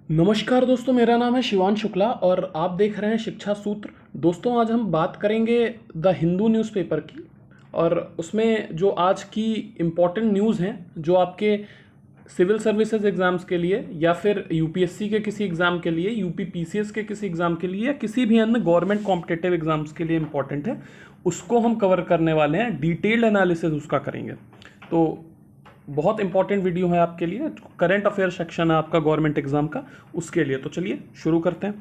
नमस्कार दोस्तों, मेरा नाम है शिवान शुक्ला और आप देख रहे हैं शिक्षा सूत्र। दोस्तों, आज हम बात करेंगे द हिंदू न्यूज़पेपर की और उसमें जो आज की इम्पॉर्टेंट न्यूज़ हैं जो आपके सिविल सर्विसेज एग्ज़ाम्स के लिए या फिर यूपीएससी के किसी एग्ज़ाम के लिए, यूपी पीसीएस के किसी एग्ज़ाम के लिए या किसी भी अन्य गवर्नमेंट कॉम्पिटिटिव एग्ज़ाम्स के लिए इम्पॉर्टेंट है, उसको हम कवर करने वाले हैं। डिटेल्ड एनालिसिस उसका करेंगे। तो बहुत इंपॉर्टेंट वीडियो है आपके लिए। करंट अफेयर सेक्शन है आपका गवर्नमेंट एग्जाम का, उसके लिए। तो चलिए शुरू करते हैं।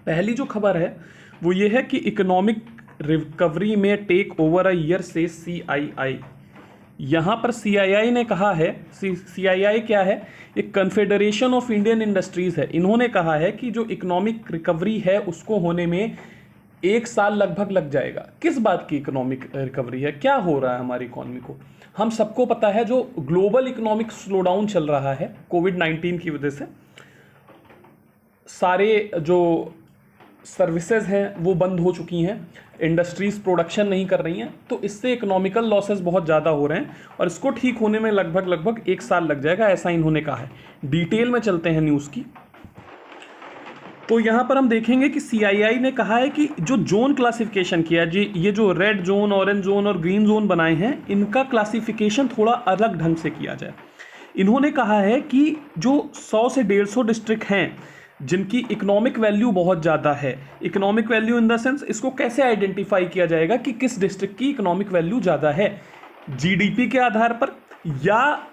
पहली जो खबर है वो ये है कि इकोनॉमिक रिकवरी में टेक ओवर अ ईयर से सीआईआई। यहाँ पर सीआईआई ने कहा है, सीआईआई क्या है? एक कन्फेडरेशन ऑफ इंडियन इंडस्ट्रीज है। इन्होंने कहा है कि जो इकोनॉमिक रिकवरी है उसको होने में 1 साल लगभग लग जाएगा। किस बात की इकोनॉमिक रिकवरी है? क्या हो रहा है हमारी इकोनॉमी को? हम सबको पता है जो ग्लोबल इकोनॉमिक स्लोडाउन चल रहा है कोविड-19 की वजह से, सारे जो सर्विसेज हैं वो बंद हो चुकी हैं, इंडस्ट्रीज प्रोडक्शन नहीं कर रही हैं, तो इससे इकोनॉमिकल लॉसेस बहुत ज़्यादा हो रहे हैं और इसको ठीक होने में लगभग 1 साल लग जाएगा, ऐसा इन्होंने कहा है। डिटेल में चलते हैं न्यूज़ की। तो यहाँ पर हम देखेंगे कि सीआईआई ने कहा है कि जो जोन क्लासिफिकेशन किया जी, ये जो रेड जोन, ऑरेंज जोन और ग्रीन जोन बनाए हैं, इनका क्लासिफिकेशन थोड़ा अलग ढंग से किया जाए। इन्होंने कहा है कि जो 100 से 150 डिस्ट्रिक्ट हैं जिनकी इकोनॉमिक वैल्यू बहुत ज़्यादा है, economic value in the sense, इसको कैसे आइडेंटिफाई किया जाएगा कि किस डिस्ट्रिक्ट की इकोनॉमिक वैल्यू ज़्यादा है? जीडीपी के आधार पर, या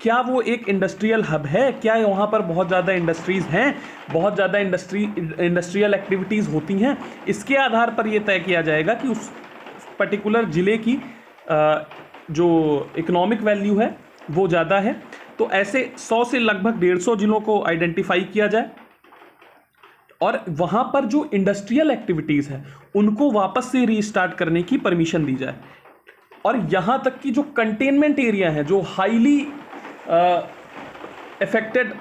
क्या वो एक इंडस्ट्रियल हब है, क्या वहाँ पर बहुत ज़्यादा इंडस्ट्रीज़ हैं, बहुत ज़्यादा इंडस्ट्रियल एक्टिविटीज़ होती हैं? इसके आधार पर ये तय किया जाएगा कि उस पर्टिकुलर ज़िले की जो इकोनॉमिक वैल्यू है वो ज़्यादा है। तो ऐसे 100 से लगभग 150 ज़िलों को आइडेंटिफाई किया जाए और वहाँ पर जो इंडस्ट्रियल एक्टिविटीज़ हैं उनको वापस से रीस्टार्ट करने की परमिशन दी जाए। और यहाँ तक कि जो कंटेनमेंट एरिया है, जो हाईली अफेक्टेड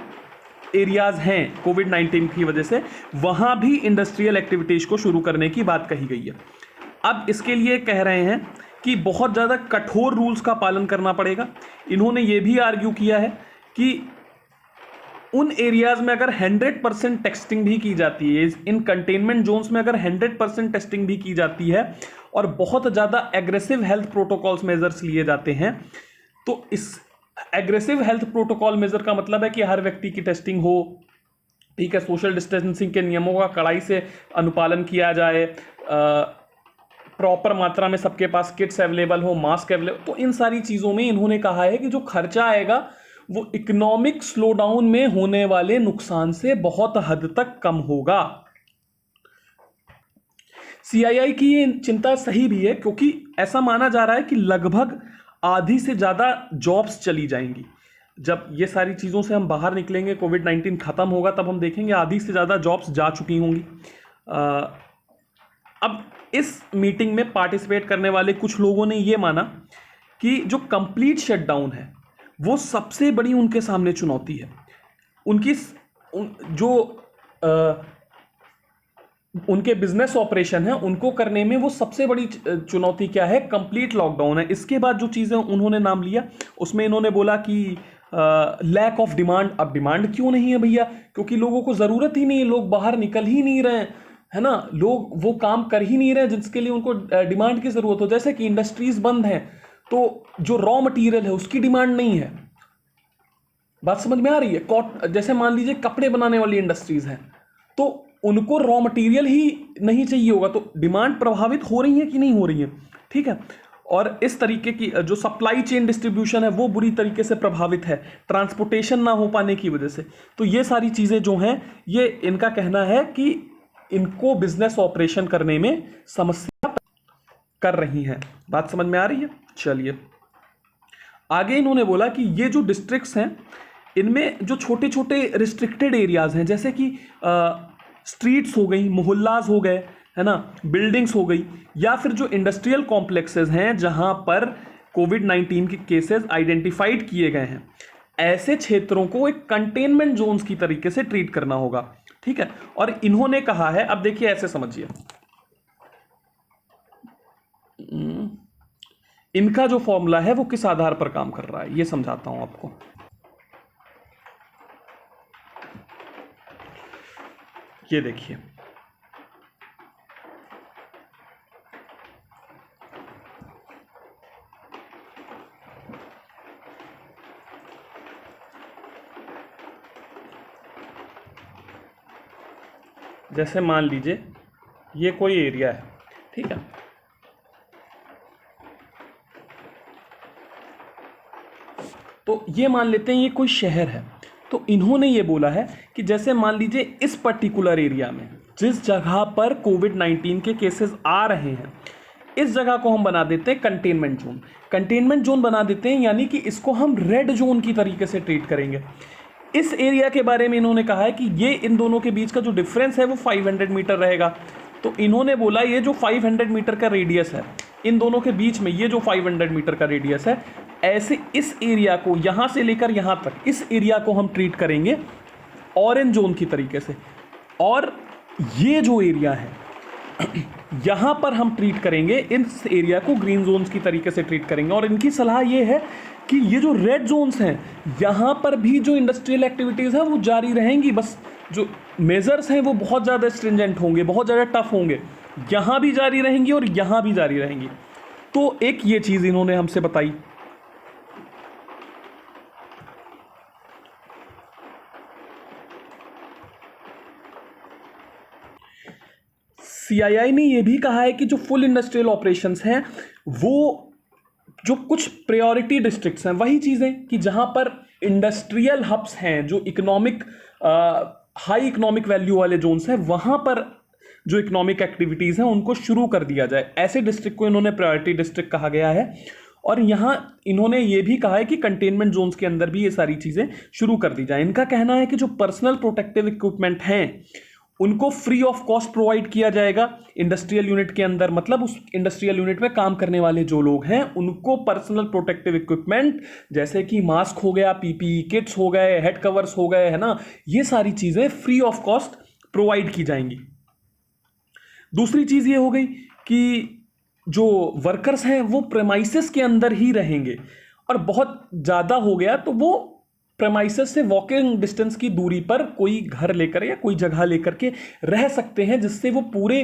एरियाज हैं कोविड-19 की वजह से, वहाँ भी इंडस्ट्रियल एक्टिविटीज़ को शुरू करने की बात कही गई है। अब इसके लिए कह रहे हैं कि बहुत ज़्यादा कठोर रूल्स का पालन करना पड़ेगा। इन्होंने ये भी आर्ग्यू किया है कि उन एरियाज में अगर 100% टेस्टिंग भी की जाती है, इन कंटेनमेंट जोन्स में अगर 100% टेस्टिंग भी की जाती है और बहुत ज़्यादा एग्रेसिव हेल्थ प्रोटोकॉल्स मेजर्स लिए जाते हैं, तो इस एग्रेसिव हेल्थ प्रोटोकॉल मेजर का मतलब है कि हर व्यक्ति की टेस्टिंग हो, ठीक है, सोशल डिस्टेंसिंग के नियमों का कड़ाई से अनुपालन किया जाए, प्रॉपर मात्रा में सबके पास किट्स अवेलेबल हो, मास्क अवेलेबल, तो इन सारी चीज़ों में इन्होंने कहा है कि जो खर्चा आएगा वो इकोनॉमिक स्लोडाउन में होने वाले नुकसान से बहुत हद तक कम होगा। सीआईआई की ये चिंता सही भी है क्योंकि ऐसा माना जा रहा है कि लगभग आधी से ज़्यादा जॉब्स चली जाएंगी। जब ये सारी चीज़ों से हम बाहर निकलेंगे, कोविड-19 ख़त्म होगा, तब हम देखेंगे आधी से ज़्यादा जॉब्स जा चुकी होंगी। अब इस मीटिंग में पार्टिसिपेट करने वाले कुछ लोगों ने ये माना कि जो कंप्लीट शटडाउन है वो सबसे बड़ी उनके सामने चुनौती है। उनकी जो उनके बिजनेस ऑपरेशन है उनको करने में वो सबसे बड़ी चुनौती क्या है? कंप्लीट लॉकडाउन है। इसके बाद जो चीज़ें उन्होंने नाम लिया उसमें इन्होंने बोला कि लैक ऑफ डिमांड। अब डिमांड क्यों नहीं है भैया? क्योंकि लोगों को ज़रूरत ही नहीं है, लोग बाहर निकल ही नहीं रहे हैं, है ना, लोग वो काम कर ही नहीं रहे जिसके लिए उनको डिमांड की ज़रूरत हो। जैसे कि इंडस्ट्रीज बंद हैं तो जो रॉ मटेरियल है उसकी डिमांड नहीं है। बात समझ में आ रही है? जैसे मान लीजिए कपड़े बनाने वाली इंडस्ट्रीज हैं तो उनको रॉ मटेरियल ही नहीं चाहिए होगा, तो डिमांड प्रभावित हो रही है कि नहीं हो रही है, ठीक है। और इस तरीके की जो सप्लाई चेन डिस्ट्रीब्यूशन है वो बुरी तरीके से प्रभावित है, ट्रांसपोर्टेशन ना हो पाने की वजह से। तो ये सारी चीज़ें जो हैं, ये इनका कहना है कि इनको बिजनेस ऑपरेशन करने में समस्या कर रही हैं। बात समझ में आ रही है? चलिए आगे इन्होंने बोला कि ये जो डिस्ट्रिक्ट्स हैं इनमें जो छोटे छोटे रिस्ट्रिक्टेड एरियाज हैं, जैसे कि स्ट्रीट्स हो गई, मोहल्लाज हो गए, है ना, बिल्डिंग्स हो गई, या फिर जो इंडस्ट्रियल कॉम्प्लेक्सेस हैं जहां पर कोविड-19 के केसेस आइडेंटिफाइड किए गए हैं, ऐसे क्षेत्रों को एक कंटेनमेंट जोन्स की तरीके से ट्रीट करना होगा, ठीक है। और इन्होंने कहा है, अब देखिए ऐसे समझिए, इनका जो फॉर्मूला है वो किस आधार पर काम कर रहा है ये समझाता हूं आपको। ये देखिए, जैसे मान लीजिए ये कोई एरिया है, ठीक है, तो ये मान लेते हैं ये कोई शहर है। तो इन्होंने ये बोला है कि जैसे मान लीजिए इस पर्टिकुलर एरिया में जिस जगह पर कोविड-19 के केसेस आ रहे हैं, इस जगह को हम बना देते हैं कंटेनमेंट जोन। कंटेनमेंट जोन बना देते हैं, यानी कि इसको हम रेड जोन की तरीके से ट्रीट करेंगे। इस एरिया के बारे में इन्होंने कहा है कि ये इन दोनों के बीच का जो डिफरेंस है वो 500 मीटर रहेगा। तो इन्होंने बोला ये जो 500 मीटर का रेडियस है, इन दोनों के बीच में ये जो 500 मीटर का रेडियस है, ऐसे इस एरिया को यहाँ से लेकर यहाँ तक, इस एरिया को हम ट्रीट करेंगे ऑरेंज जोन की तरीके से। और ये जो एरिया है यहाँ पर हम ट्रीट करेंगे, इस एरिया को ग्रीन जोन्स की तरीके से ट्रीट करेंगे। और इनकी सलाह ये है कि ये जो रेड जोन्स हैं, यहाँ पर भी जो इंडस्ट्रियल एक्टिविटीज़ हैं वो जारी रहेंगी, बस जो मेजर्स हैं वो बहुत ज़्यादा स्ट्रिंजेंट होंगे, बहुत ज़्यादा टफ होंगे, यहाँ भी जारी रहेंगी और यहाँ भी जारी रहेंगी। तो एक ये चीज़ इन्होंने हमसे बताई। सीआईआई ने यह भी कहा है कि जो फुल इंडस्ट्रियल ऑपरेशंस हैं वो जो कुछ प्रायोरिटी डिस्ट्रिक्ट्स हैं, वही चीज़ें कि जहां पर इंडस्ट्रियल हब्स हैं, जो इकोनॉमिक हाई इकोनॉमिक वैल्यू वाले जोन्स हैं, वहां पर जो इकोनॉमिक एक्टिविटीज़ हैं उनको शुरू कर दिया जाए। ऐसे डिस्ट्रिक्ट को इन्होंने प्रायोरिटी डिस्ट्रिक्ट कहा गया है। और यहाँ इन्होंने ये भी कहा है कि कंटेनमेंट जोन्स के अंदर भी ये सारी चीज़ें शुरू कर दी जाए। इनका कहना है कि जो पर्सनल प्रोटेक्टिव इक्विपमेंट हैं उनको फ्री ऑफ कॉस्ट प्रोवाइड किया जाएगा इंडस्ट्रियल यूनिट के अंदर। मतलब उस इंडस्ट्रियल यूनिट में काम करने वाले जो लोग हैं उनको पर्सनल प्रोटेक्टिव इक्विपमेंट जैसे कि मास्क हो गया, पीपीई किट्स हो गए, हेड कवर्स हो गए, है ना, ये सारी चीज़ें फ्री ऑफ कॉस्ट प्रोवाइड की जाएंगी। दूसरी चीज़ ये हो गई कि जो वर्कर्स हैं वो प्रेमाइसेस के अंदर ही रहेंगे, और बहुत ज़्यादा हो गया तो वो प्रेमाइसेस से वॉकिंग डिस्टेंस की दूरी पर कोई घर लेकर या कोई जगह लेकर के रह सकते हैं, जिससे वो पूरे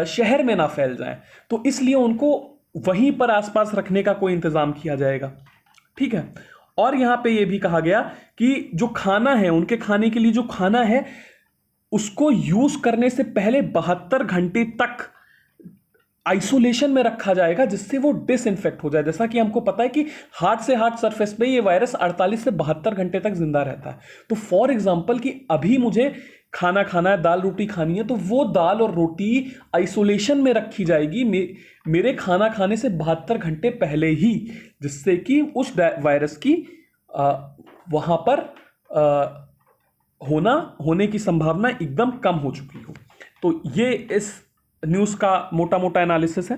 शहर में ना फैल जाए। तो इसलिए उनको वहीं पर आसपास रखने का कोई इंतज़ाम किया जाएगा, ठीक है। और यहाँ पे ये भी कहा गया कि जो खाना है, उनके खाने के लिए जो खाना है उसको यूज़ करने से पहले 72 घंटे तक आइसोलेशन में रखा जाएगा, जिससे वो डिसइंफेक्ट हो जाए। जैसा कि हमको पता है कि हार्ड से हार्ड सरफेस पे ये वायरस 48 से 72 घंटे तक जिंदा रहता है। तो फॉर एग्जांपल कि अभी मुझे खाना खाना है, दाल रोटी खानी है, तो वो दाल और रोटी आइसोलेशन में रखी जाएगी मेरे खाना खाने से 72 घंटे पहले ही, जिससे कि उस वायरस की वहाँ पर होने की संभावना एकदम कम हो चुकी हो। तो ये इस न्यूज़ का मोटा मोटा एनालिसिस है।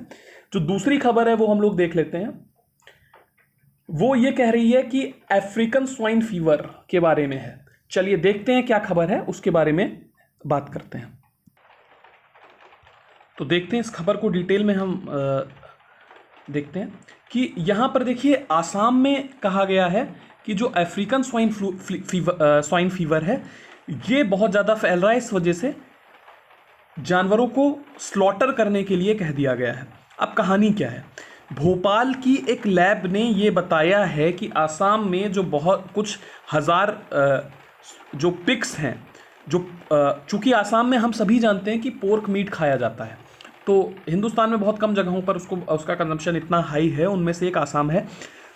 जो दूसरी खबर है वो हम लोग देख लेते हैं। वो ये कह रही है कि अफ्रीकन स्वाइन फीवर के बारे में है। चलिए देखते हैं क्या खबर है, उसके बारे में बात करते हैं। तो देखते हैं इस खबर को डिटेल में हम देखते हैं कि यहाँ पर देखिए आसाम में कहा गया है कि जो अफ्रीकन स्वाइन फीवर है ये बहुत ज़्यादा फैल रहा है, इस वजह से जानवरों को स्लॉटर करने के लिए कह दिया गया है। अब कहानी क्या है, भोपाल की एक लैब ने ये बताया है कि आसाम में जो बहुत कुछ हज़ार जो पिग्स हैं, जो चूँकि आसाम में हम सभी जानते हैं कि पोर्क मीट खाया जाता है, तो हिंदुस्तान में बहुत कम जगहों पर उसका कंजम्पशन इतना हाई है, उनमें से एक आसाम है।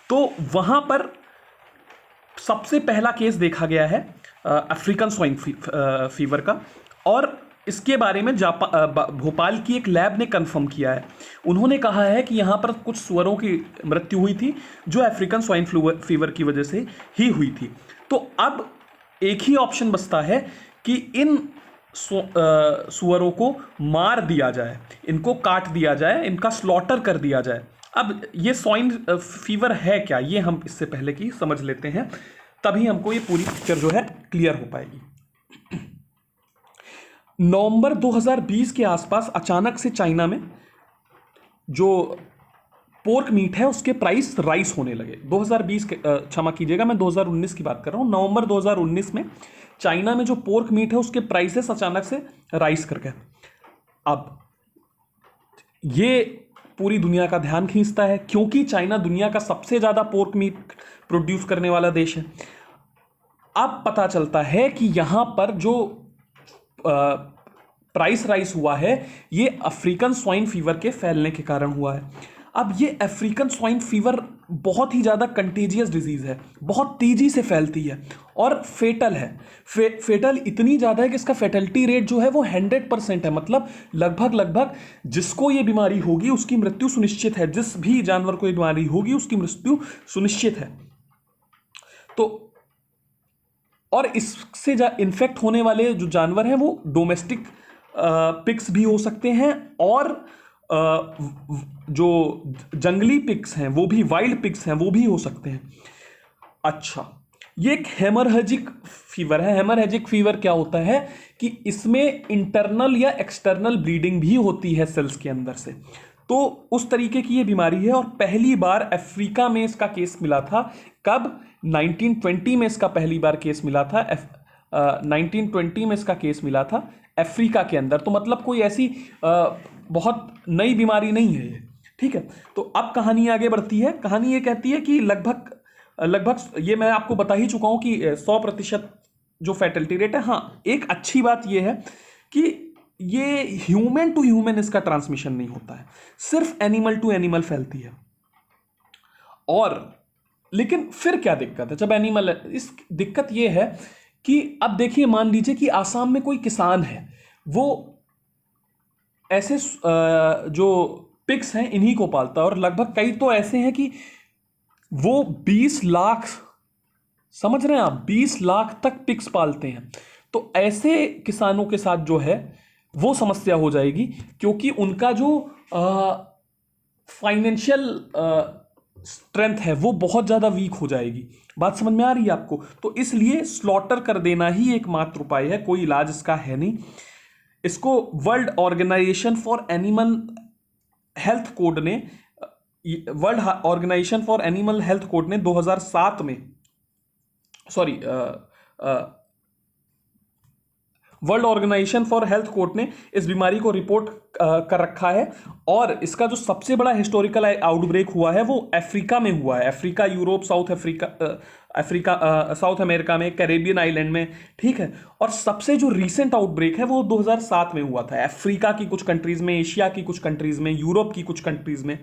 तो वहाँ पर सबसे पहला केस देखा गया है अफ्रीकन स्वाइन फीवर का, और इसके बारे में भोपाल की एक लैब ने कंफर्म किया है। उन्होंने कहा है कि यहाँ पर कुछ सुअरों की मृत्यु हुई थी जो अफ्रीकन स्वाइन फीवर की वजह से ही हुई थी। तो अब एक ही ऑप्शन बचता है कि इन सुअरों को मार दिया जाए, इनको काट दिया जाए, इनका स्लॉटर कर दिया जाए। अब ये स्वाइन फीवर है क्या, ये हम इससे पहले की समझ लेते हैं, तभी हमको ये पूरी पिक्चर जो है क्लियर हो पाएगी। नवंबर 2020 के आसपास अचानक से चाइना में जो पोर्क मीट है उसके प्राइस राइज होने लगे। 2020 के क्षमा कीजिएगा, मैं 2019 की बात कर रहा हूँ। नवंबर 2019 में चाइना में जो पोर्क मीट है उसके प्राइसेस अचानक से राइज कर गए। अब ये पूरी दुनिया का ध्यान खींचता है क्योंकि चाइना दुनिया का सबसे ज्यादा पोर्क मीट प्रोड्यूस करने वाला देश है। अब पता चलता है कि यहां पर जो प्राइस राइज हुआ है ये अफ्रीकन स्वाइन फीवर के फैलने के कारण हुआ है। अब ये अफ्रीकन स्वाइन फीवर बहुत ही ज़्यादा कंटेजियस डिजीज़ है, बहुत तेज़ी से फैलती है और फेटल है। फेटल इतनी ज़्यादा है कि इसका फेटलिटी रेट जो है वो 100% है। मतलब लगभग जिसको ये बीमारी होगी उसकी मृत्यु सुनिश्चित है, जिस भी जानवर को ये बीमारी होगी उसकी मृत्यु सुनिश्चित है। तो और इससे इन्फेक्ट होने वाले जो जानवर हैं वो डोमेस्टिक पिग्स भी हो सकते हैं और जो जंगली पिग्स हैं वो भी, वाइल्ड पिग्स हैं वो भी हो सकते हैं। अच्छा, ये एक हेमरहेजिक फीवर है। हेमरहेजिक फीवर क्या होता है कि इसमें इंटरनल या एक्सटर्नल ब्लीडिंग भी होती है सेल्स के अंदर से। तो उस तरीके की ये बीमारी है और पहली बार अफ्रीका में इसका केस मिला था। कब? 1920 में इसका पहली बार केस मिला था। 1920 में इसका केस मिला था अफ्रीका के अंदर। तो मतलब कोई ऐसी बहुत नई बीमारी नहीं है ये, ठीक है। तो अब कहानी आगे बढ़ती है। कहानी ये कहती है कि लगभग ये मैं आपको बता ही चुका हूं कि 100% जो फैटलिटी रेट है। हाँ, एक अच्छी बात ये है कि ये ह्यूमन टू ह्यूमन इसका ट्रांसमिशन नहीं होता है, सिर्फ एनिमल टू एनिमल फैलती है। और लेकिन फिर क्या दिक्कत है जब एनिमल, इस दिक्कत ये है कि अब देखिए, मान लीजिए कि आसाम में कोई किसान है, वो ऐसे जो पिग्स हैं इन्हीं को पालता है और लगभग कई तो ऐसे हैं कि वो 20 लाख, समझ रहे हैं आप, 20 लाख तक पिग्स पालते हैं। तो ऐसे किसानों के साथ जो है वो समस्या हो जाएगी क्योंकि उनका जो फाइनेंशियल स्ट्रेंथ है वो बहुत ज़्यादा वीक हो जाएगी। बात समझ में आ रही है आपको? तो इसलिए स्लॉटर कर देना ही एकमात्र उपाय है, कोई इलाज इसका है नहीं। इसको world organisation for animal health code ने, world organisation for animal health code ने 2007 में, sorry, world organisation for health code ने इस बीमारी को रिपोर्ट कर रखा है। और इसका जो सबसे बड़ा हिस्टोरिकल आउटब्रेक हुआ है वो अफ्रीका में हुआ है। अफ्रीका, यूरोप, साउथ अमेरिका में, कैरेबियन आइलैंड में, ठीक है। और सबसे जो रीसेंट आउटब्रेक है वो 2007 में हुआ था, अफ्रीका की कुछ कंट्रीज में, एशिया की कुछ कंट्रीज में, यूरोप की कुछ कंट्रीज में।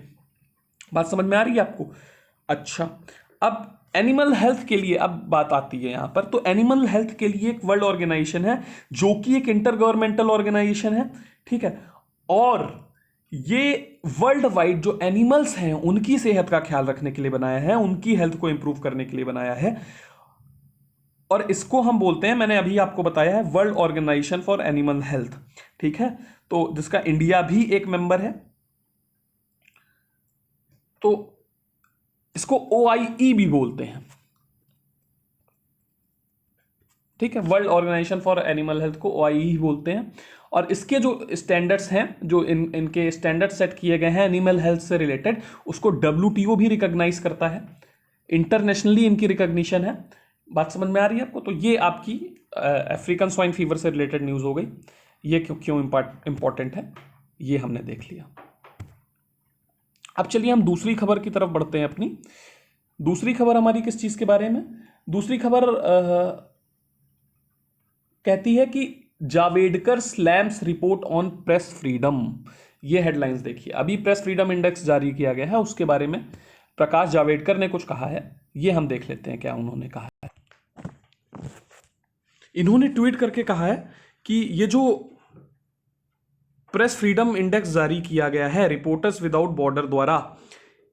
बात समझ में आ रही है आपको? अच्छा, अब एनिमल हेल्थ के लिए अब बात आती है यहां पर। तो एनिमल हेल्थ के लिए एक वर्ल्ड ऑर्गेनाइजेशन है जो कि एक इंटर गवर्नमेंटल ऑर्गेनाइजेशन है, ठीक है। और ये वर्ल्ड वाइड जो एनिमल्स हैं उनकी सेहत का ख्याल रखने के लिए बनाया है, उनकी हेल्थ को इंप्रूव करने के लिए बनाया है। और इसको हम बोलते हैं, मैंने अभी आपको बताया है, World organisation for animal Health, ठीक है। तो जिसका इंडिया भी एक मेंबर है। तो इसको OIE भी बोलते हैं, ठीक है। World organisation for animal Health को OIE ही बोलते हैं। और इसके जो स्टैंडर्ड्स हैं, जो इनके स्टैंडर्ड सेट किए गए हैं एनिमल हेल्थ से रिलेटेड, उसको WTO भी रिकॉग्नाइज करता है, इंटरनेशनली इनकी रिकॉग्निशन है। बात समझ में आ रही है आपको? तो ये आपकी अफ्रीकन स्वाइन फीवर से रिलेटेड न्यूज़ हो गई। ये क्यों इंपॉर्टेंट है ये हमने देख लिया। अब चलिए हम दूसरी खबर की तरफ बढ़ते हैं अपनी। दूसरी खबर हमारी किस चीज़ के बारे में? दूसरी खबर कहती है कि Javadekar slams report on press freedom. ये हेडलाइंस देखिए। अभी प्रेस फ्रीडम इंडेक्स जारी किया गया है, उसके बारे में प्रकाश जावेडकर ने कुछ कहा है। ये हम देख लेते हैं क्या उन्होंने कहा है। इन्होंने ट्वीट करके कहा है कि ये जो प्रेस फ्रीडम इंडेक्स जारी किया गया है रिपोर्टर्स विदाउट बॉर्डर द्वारा,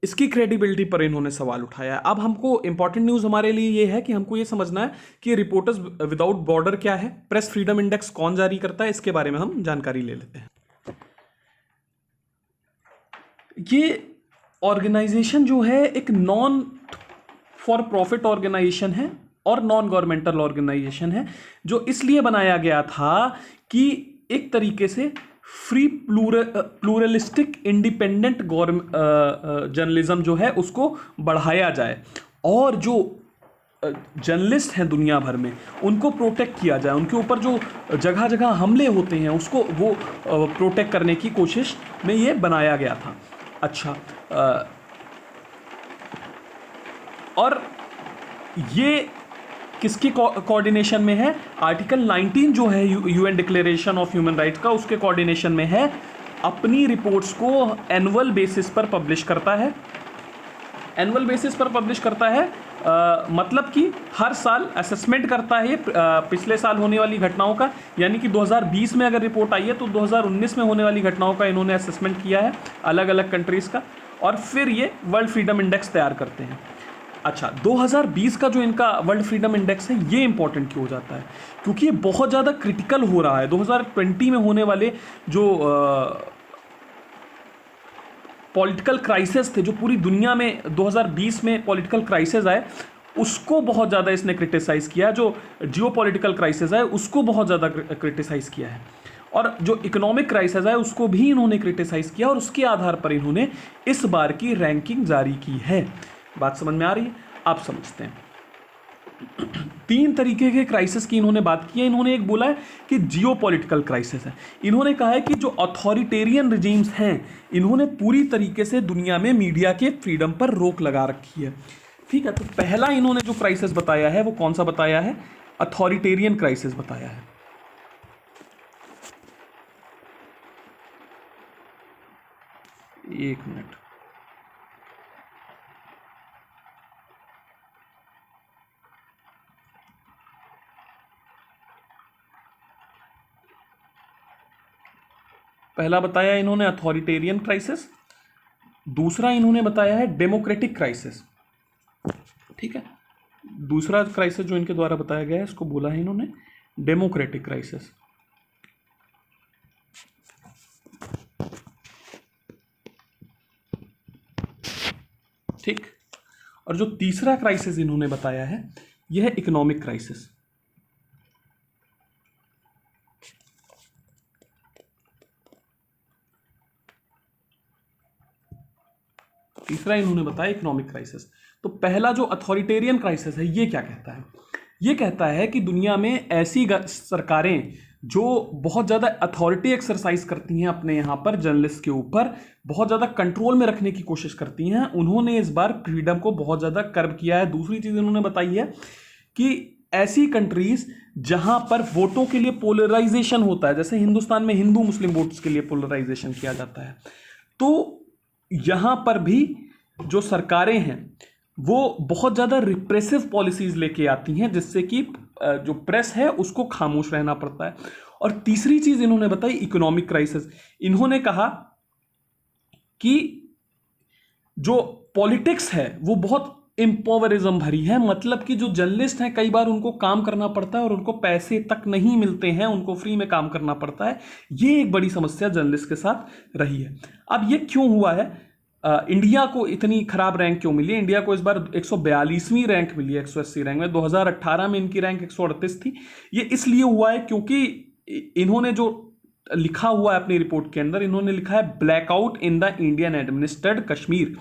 इसकी क्रेडिबिलिटी पर इन्होंने सवाल उठाया है। अब हमको इंपॉर्टेंट न्यूज़ हमारे लिए ये है कि हमको ये समझना है कि रिपोर्टर्स विदाउट बॉर्डर क्या है, प्रेस फ्रीडम इंडेक्स कौन जारी करता है, इसके बारे में हम जानकारी ले लेते हैं। ये ऑर्गेनाइजेशन जो है एक नॉन फॉर प्रॉफिट ऑर्गेनाइजेशन है और नॉन गवर्नमेंटल ऑर्गेनाइजेशन है, जो इसलिए बनाया गया था कि एक तरीके से फ्री प्लूरलिस्टिक इंडिपेंडेंट जर्नलिज्म जो है उसको बढ़ाया जाए। और जो जर्नलिस्ट हैं दुनिया भर में, उनको प्रोटेक्ट किया जाए, उनके ऊपर जो जगह जगह हमले होते हैं उसको वो प्रोटेक्ट करने की कोशिश में ये बनाया गया था। अच्छा, और ये किसकी कोऑर्डिनेशन में है? आर्टिकल 19 जो है UN declaration of human rights का, उसके कोऑर्डिनेशन में है। अपनी रिपोर्ट्स को एनुअल बेसिस पर पब्लिश करता है। एनुअल बेसिस पर पब्लिश करता है मतलब कि हर साल असेसमेंट करता है पिछले साल होने वाली घटनाओं का, यानी कि 2020 में अगर रिपोर्ट आई है तो 2019 में होने वाली घटनाओं का इन्होंने असेसमेंट किया है अलग अलग कंट्रीज़ का, और फिर ये वर्ल्ड फ्रीडम इंडेक्स तैयार करते हैं। अच्छा, 2020 का जो इनका वर्ल्ड फ्रीडम इंडेक्स है ये इंपॉर्टेंट क्यों हो जाता है? क्योंकि ये बहुत ज़्यादा क्रिटिकल हो रहा है। 2020 में होने वाले जो पॉलिटिकल क्राइसिस थे, जो पूरी दुनिया में 2020 में पॉलिटिकल क्राइसिस आए, उसको बहुत ज़्यादा इसने क्रिटिसाइज़ किया। जो जियो पॉलिटिकल क्राइसिस है उसको बहुत ज़्यादा क्रिटिसाइज़ किया है, और जो इकोनॉमिक क्राइसिस है उसको भी इन्होंने क्रिटिसाइज़ किया, और उसके आधार पर इन्होंने इस बार की रैंकिंग जारी की है। बात समझ में आ रही है? आप समझते हैं। 3 तरीके के क्राइसिस की इन्होंने बात की है। इन्होंने एक बोला है कि जियो पॉलिटिकल क्राइसिस है। इन्होंने कहा है कि जो अथॉरिटेरियन रिजीम्स हैं, इन्होंने पूरी तरीके से दुनिया में मीडिया के फ्रीडम पर रोक लगा रखी है। ठीक है, तो पहला इन्होंने जो क्राइसिस बताया है वो कौन सा बताया है? अथॉरिटेरियन क्राइसिस बताया है। एक मिनट, पहला बताया इन्होंने अथॉरिटेरियन क्राइसिस, दूसरा इन्होंने बताया है डेमोक्रेटिक क्राइसिस। ठीक है, दूसरा क्राइसिस जो इनके द्वारा बताया गया है इसको बोला है इन्होंने डेमोक्रेटिक क्राइसिस। ठीक, और जो तीसरा क्राइसिस इन्होंने बताया है यह है इकोनॉमिक क्राइसिस। तीसरा इन्होंने बताया इकोनॉमिक क्राइसिस। तो पहला जो अथॉरिटेरियन क्राइसिस है ये क्या कहता है? ये कहता है कि दुनिया में ऐसी सरकारें जो बहुत ज़्यादा अथॉरिटी एक्सरसाइज करती हैं अपने यहाँ पर जर्नलिस्ट के ऊपर, बहुत ज़्यादा कंट्रोल में रखने की कोशिश करती हैं, उन्होंने इस बार फ्रीडम को बहुत ज़्यादा कर्ब किया है। दूसरी चीज़ इन्होंने बताई है कि ऐसी कंट्रीज जहां पर वोटों के लिए पोलराइजेशन होता है, जैसे हिंदुस्तान में हिंदू मुस्लिम वोट्स के लिए पोलराइजेशन किया जाता है, तो यहां पर भी जो सरकारें हैं वो बहुत ज़्यादा रिप्रेसिव पॉलिसीज लेके आती हैं, जिससे कि जो प्रेस है उसको खामोश रहना पड़ता है। और तीसरी चीज़ इन्होंने बताई इकोनॉमिक क्राइसिस। इन्होंने कहा कि जो पॉलिटिक्स है वो बहुत एम्पावरिज्म भरी है, मतलब कि जो जर्नलिस्ट हैं कई बार उनको काम करना पड़ता है और उनको पैसे तक नहीं मिलते हैं, उनको फ्री में काम करना पड़ता है। ये एक बड़ी समस्या जर्नलिस्ट के साथ रही है। अब ये क्यों हुआ है? इंडिया को इतनी खराब रैंक क्यों मिली? इंडिया को इस बार 142वीं रैंक मिली है 180 रैंक में। 2018 में इनकी रैंक 138 थी। ये इसलिए हुआ है क्योंकि इन्होंने जो लिखा हुआ है अपनी रिपोर्ट के अंदर, इन्होंने लिखा है blackout in the Indian administered Kashmir.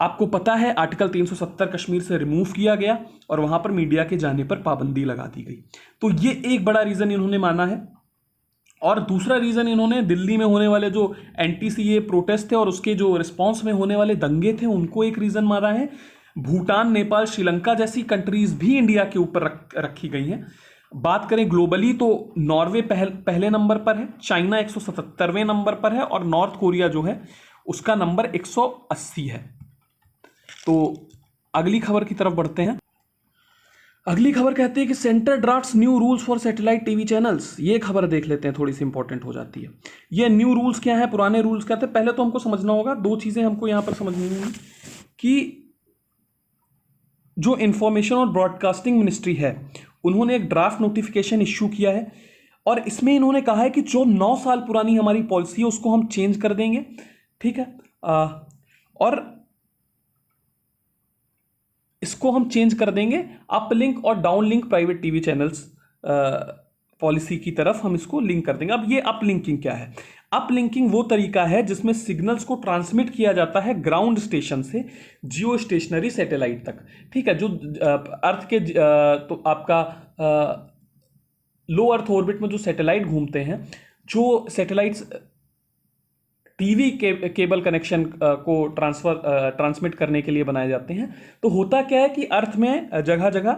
आपको पता है आर्टिकल 370 कश्मीर से रिमूव किया गया और वहां पर मीडिया के जाने पर पाबंदी लगा दी गई। तो ये एक बड़ा रीजन इन्होंने माना है। और दूसरा रीजन इन्होंने दिल्ली में होने वाले जो एंटी-सीए प्रोटेस्ट थे और उसके जो रिस्पॉन्स में होने वाले दंगे थे उनको एक रीजन माना है। भूटान, नेपाल, श्रीलंका जैसी कंट्रीज भी इंडिया के ऊपर रखी गई हैं। बात करें ग्लोबली तो नॉर्वे पहले नंबर पर है, चाइना 177वें नंबर पर है और नॉर्थ कोरिया जो है उसका नंबर 180 है। तो अगली खबर की तरफ बढ़ते हैं। अगली खबर कहती है कि centre drafts new rules for satellite TV channels. ये खबर देख लेते हैं, थोड़ी सी इंपॉर्टेंट हो जाती है। ये न्यू रूल्स क्या है, पुराने रूल्स क्या थे? पहले तो हमको समझना होगा, दो चीजें हमको यहां पर समझनी होंगी कि जो इंफॉर्मेशन और ब्रॉडकास्टिंग मिनिस्ट्री है उन्होंने एक ड्राफ्ट नोटिफिकेशन इश्यू किया है और इसमें इन्होंने कहा है कि जो 9 साल पुरानी हमारी पॉलिसी है उसको हम चेंज कर देंगे। ठीक है, और इसको हम चेंज कर देंगे अपलिंक और downlink private TV channels policy की तरफ हम इसको लिंक कर देंगे। अब ये अपलिंकिंग क्या है? अपलिंकिंग वो तरीका है जिसमें सिग्नल्स को ट्रांसमिट किया जाता है ग्राउंड स्टेशन से जियो स्टेशनरी सैटेलाइट तक। ठीक है, जो अर्थ के तो आपका लो अर्थ ऑर्बिट में जो सैटेलाइट घूमते हैं, जो सैटेलाइट्स टीवी केबल कनेक्शन को ट्रांसमिट करने के लिए बनाए जाते हैं। तो होता क्या है कि अर्थ में जगह जगह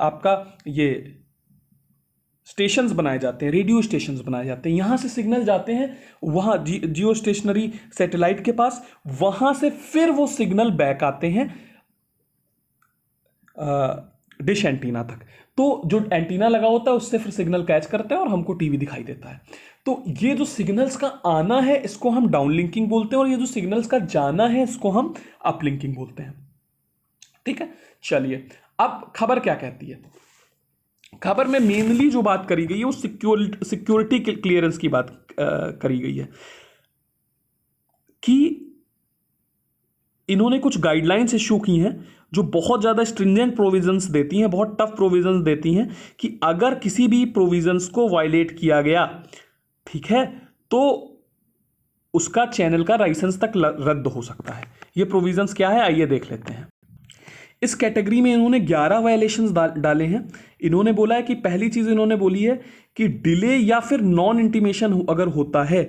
आपका ये स्टेशंस बनाए जाते हैं, रेडियो स्टेशंस बनाए जाते हैं। यहाँ से सिग्नल जाते हैं वहाँ जियो स्टेशनरी सैटेलाइट के पास, वहाँ से फिर वो सिग्नल बैक आते हैं डिश एंटीना तक। तो जो एंटीना लगा होता है उससे फिर सिग्नल कैच करता है और हमको टीवी दिखाई देता है। तो ये जो सिग्नल्स का आना है इसको हम डाउनलिंकिंग बोलते हैं, और ये जो सिग्नल्स का जाना है इसको हम अपलिंकिंग बोलते हैं। ठीक है, चलिए अब खबर क्या कहती है। खबर में मेनली जो बात करी गई है वो सिक्योरिटी क्लियरेंस की बात करी गई है कि इन्होंने कुछ गाइडलाइंस इशू की हैं जो बहुत ज़्यादा स्ट्रिंजेंट प्रोविजंस देती हैं, बहुत टफ प्रोविजंस देती हैं कि अगर किसी भी प्रोविजंस को वायलेट किया गया, ठीक है, तो उसका चैनल का लाइसेंस तक रद्द हो सकता है। ये प्रोविजंस क्या है आइए देख लेते हैं। इस कैटेगरी में इन्होंने 11 वायलेशंस डाले हैं। इन्होंने बोला है कि पहली चीज़ इन्होंने बोली है कि डिले या फिर नॉन इंटीमेशन अगर होता है,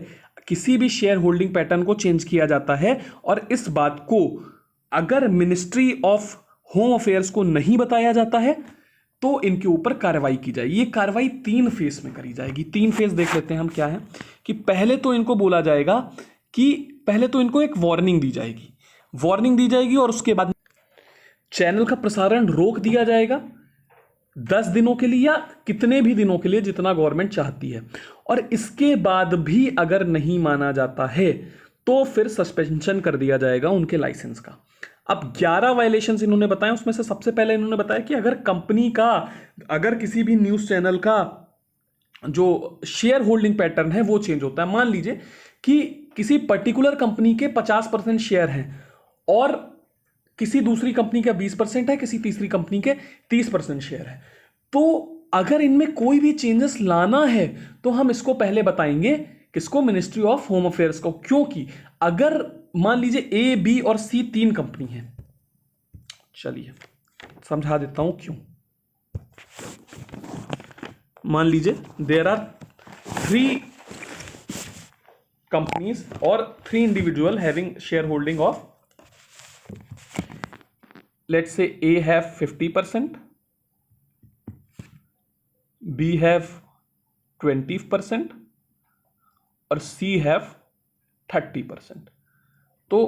किसी भी शेयर होल्डिंग पैटर्न को चेंज किया जाता है और इस बात को अगर मिनिस्ट्री ऑफ होम अफेयर्स को नहीं बताया जाता है तो इनके ऊपर कार्रवाई की जाएगी। ये कार्रवाई 3 फेज में करी जाएगी। 3 फेज देख लेते हैं हम क्या है कि पहले तो इनको बोला जाएगा कि पहले तो इनको एक वार्निंग दी जाएगी और उसके बाद चैनल का प्रसारण रोक दिया जाएगा 10 दिनों के लिए या कितने भी दिनों के लिए जितना गवर्नमेंट चाहती है, और इसके बाद भी अगर नहीं माना जाता है तो फिर सस्पेंशन कर दिया जाएगा उनके लाइसेंस का। अब 11 वायलेशंस इन्होंने बताए, उसमें से सबसे पहले इन्होंने बताया कि अगर कंपनी का, अगर किसी भी न्यूज़ चैनल का जो शेयर होल्डिंग पैटर्न है वो चेंज होता है। मान लीजिए कि किसी पर्टिकुलर कंपनी के 50% शेयर हैं और किसी दूसरी कंपनी का 20% है, किसी तीसरी कंपनी के 30% शेयर है, तो अगर इनमें कोई भी चेंजेस लाना है तो हम इसको पहले बताएंगे, किसको, मिनिस्ट्री ऑफ होम अफेयर्स को। क्योंकि अगर मान लीजिए ए, बी और सी 3 कंपनी है, चलिए समझा देता हूं क्यों। मान लीजिए देयर आर 3 कंपनीज और 3 individual having share holding of, let's say A have 50%, B have 20% और C have 30%। तो